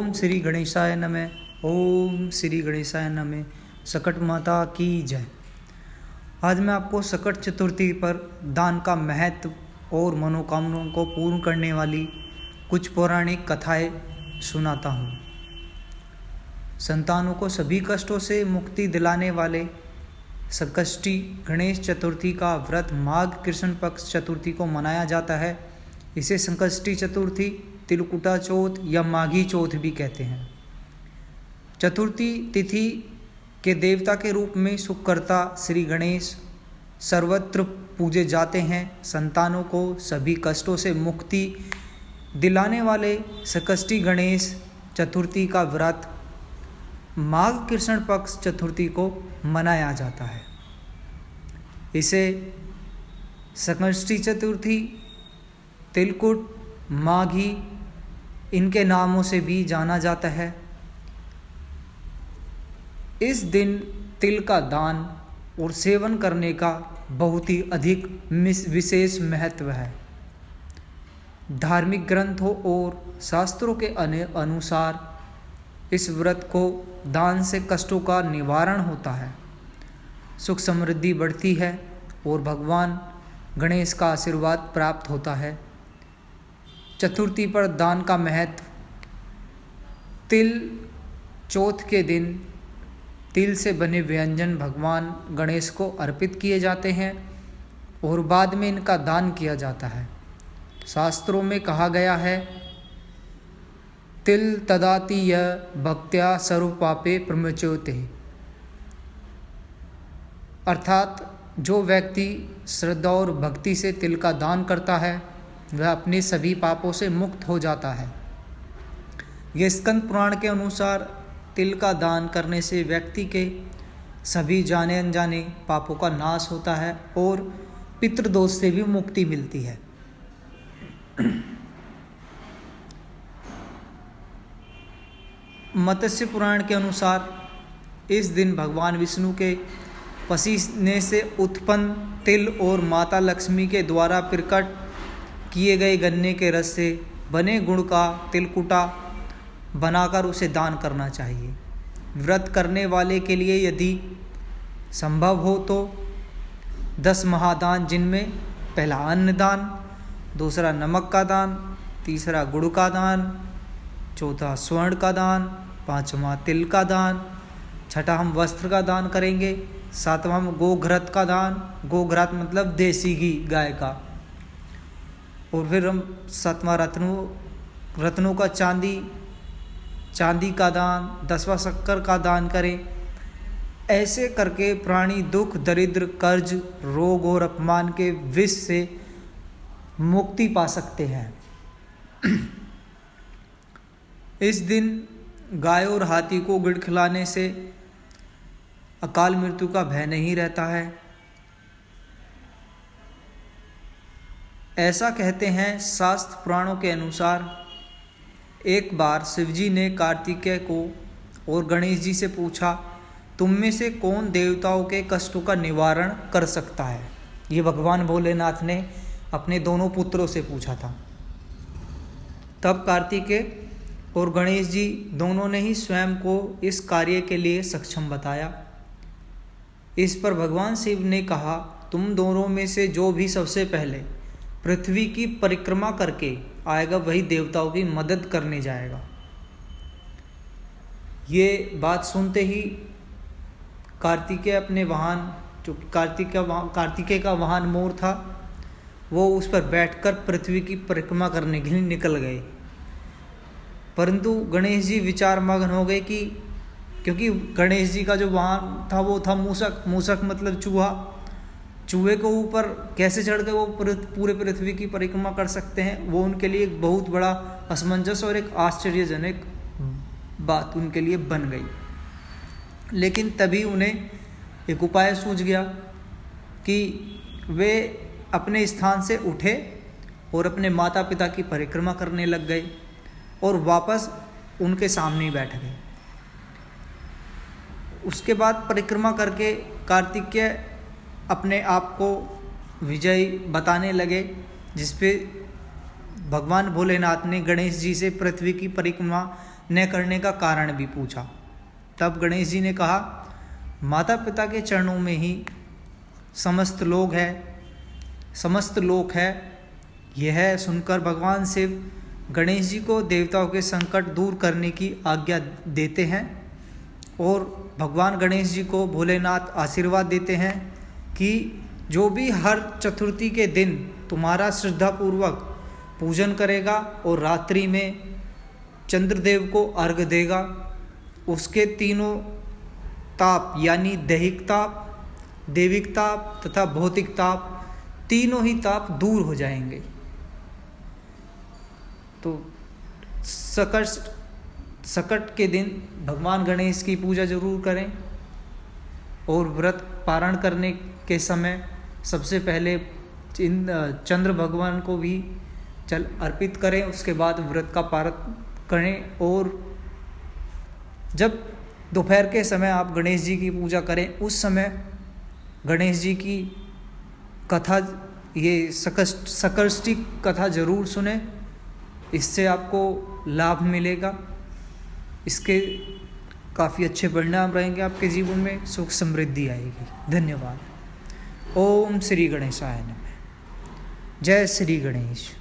ओम श्री गणेशाय नमः। ओम श्री गणेशाय नमः। सकट माता की जय। आज मैं आपको सकट चतुर्थी पर दान का महत्व और मनोकामनाओं को पूर्ण करने वाली कुछ पौराणिक कथाएं सुनाता हूँ। संतानों को सभी कष्टों से मुक्ति दिलाने वाले संकष्टी गणेश चतुर्थी का व्रत माघ कृष्ण पक्ष चतुर्थी को मनाया जाता है। इसे संकष्टी चतुर्थी, तिलकुटा चौथ या माघी चौथ भी कहते हैं। चतुर्थी तिथि के देवता के रूप में सुखकर्ता श्री गणेश सर्वत्र पूजे जाते हैं। संतानों को सभी कष्टों से मुक्ति दिलाने वाले संकष्टी गणेश चतुर्थी का व्रत माघ कृष्ण पक्ष चतुर्थी को मनाया जाता है। इसे संकष्टी चतुर्थी, तिलकुट, माघी इनके नामों से भी जाना जाता है। इस दिन तिल का दान और सेवन करने का बहुत ही अधिक विशेष महत्व है। धार्मिक ग्रंथों और शास्त्रों के अनुसार इस व्रत को दान से कष्टों का निवारण होता है, सुख समृद्धि बढ़ती है और भगवान गणेश का आशीर्वाद प्राप्त होता है। चतुर्थी पर दान का महत्व। तिल चौथ के दिन तिल से बने व्यंजन भगवान गणेश को अर्पित किए जाते हैं और बाद में इनका दान किया जाता है। शास्त्रों में कहा गया है, तिल तदाति य भक्त्या सर्वपापे प्रमुच्यते, अर्थात जो व्यक्ति श्रद्धा और भक्ति से तिल का दान करता है वह अपने सभी पापों से मुक्त हो जाता है। ये स्कंद पुराण के अनुसार तिल का दान करने से व्यक्ति के सभी जाने अनजाने पापों का नाश होता है और पितृदोष से भी मुक्ति मिलती है। मत्स्य पुराण के अनुसार इस दिन भगवान विष्णु के पसीने से उत्पन्न तिल और माता लक्ष्मी के द्वारा प्रकट किए गए गन्ने के रस से बने गुड़ का तिलकुटा बनाकर उसे दान करना चाहिए। व्रत करने वाले के लिए यदि संभव हो तो 10 महादान, जिनमें पहला अन्नदान, दूसरा नमक का दान, तीसरा गुड़ का दान, चौथा स्वर्ण का दान, पांचवा तिल का दान, छठा हम वस्त्र का दान करेंगे, सातवां हम गोघृत का दान, गोघृत मतलब देसी घी गाय का, और फिर हम सातवां रत्नों का चांदी का दान, 10वां शक्कर का दान करें। ऐसे करके प्राणी दुख, दरिद्र, कर्ज, रोग और अपमान के विष से मुक्ति पा सकते हैं। इस दिन गाय और हाथी को गुड़ खिलाने से अकाल मृत्यु का भय नहीं रहता है। ऐसा कहते हैं शास्त्र पुराणों के अनुसार, एक बार शिवजी ने कार्तिकेय को और गणेश जी से पूछा, तुम में से कौन देवताओं के कष्टों का निवारण कर सकता है? ये भगवान भोलेनाथ ने अपने दोनों पुत्रों से पूछा था। तब कार्तिकेय और गणेश जी दोनों ने ही स्वयं को इस कार्य के लिए सक्षम बताया। इस पर भगवान शिव ने कहा, तुम दोनों में से जो भी सबसे पहले पृथ्वी की परिक्रमा करके आएगा वही देवताओं की मदद करने जाएगा। ये बात सुनते ही कार्तिकेय अपने वाहन, जो कार्तिकेय का वाहन मोर था, वो उस पर बैठकर पृथ्वी की परिक्रमा करने के लिए निकल गए। परंतु गणेश जी विचार मग्न हो गए कि क्योंकि गणेश जी का जो वाहन था वो था मूषक, मूषक मतलब चूहा, चूहे को ऊपर कैसे चढ़ के वो पूरे पृथ्वी की परिक्रमा कर सकते हैं। वो उनके लिए एक बहुत बड़ा असमंजस और एक आश्चर्यजनक बात उनके लिए बन गई। लेकिन तभी उन्हें एक उपाय सूझ गया कि वे अपने स्थान से उठे और अपने माता पिता की परिक्रमा करने लग गए और वापस उनके सामने ही बैठ गए। उसके बाद परिक्रमा करके कार्तिकेय अपने आप को विजयी बताने लगे, जिस पे भगवान भोलेनाथ ने गणेश जी से पृथ्वी की परिक्रमा न करने का कारण भी पूछा। तब गणेश जी ने कहा, माता पिता के चरणों में ही समस्त लोक है। यह सुनकर भगवान शिव गणेश जी को देवताओं के संकट दूर करने की आज्ञा देते हैं और भगवान गणेश जी को भोलेनाथ आशीर्वाद देते हैं कि जो भी हर चतुर्थी के दिन तुम्हारा श्रद्धापूर्वक पूजन करेगा और रात्रि में चंद्रदेव को अर्घ देगा, उसके तीनों ताप यानी दैहिक ताप, देविक ताप तथा भौतिक ताप, तीनों ही ताप दूर हो जाएंगे। तो सकट के दिन भगवान गणेश की पूजा जरूर करें और व्रत पारण करने के समय सबसे पहले चंद्र भगवान को भी जल अर्पित करें, उसके बाद व्रत का पारण करें। और जब दोपहर के समय आप गणेश जी की पूजा करें, उस समय गणेश जी की कथा, ये सकष्टी कथा जरूर सुने, इससे आपको लाभ मिलेगा। इसके काफ़ी अच्छे परिणाम रहेंगे, आपके जीवन में सुख समृद्धि आएगी। धन्यवाद। ओम श्री गणेशाय नमः। जय श्री गणेश।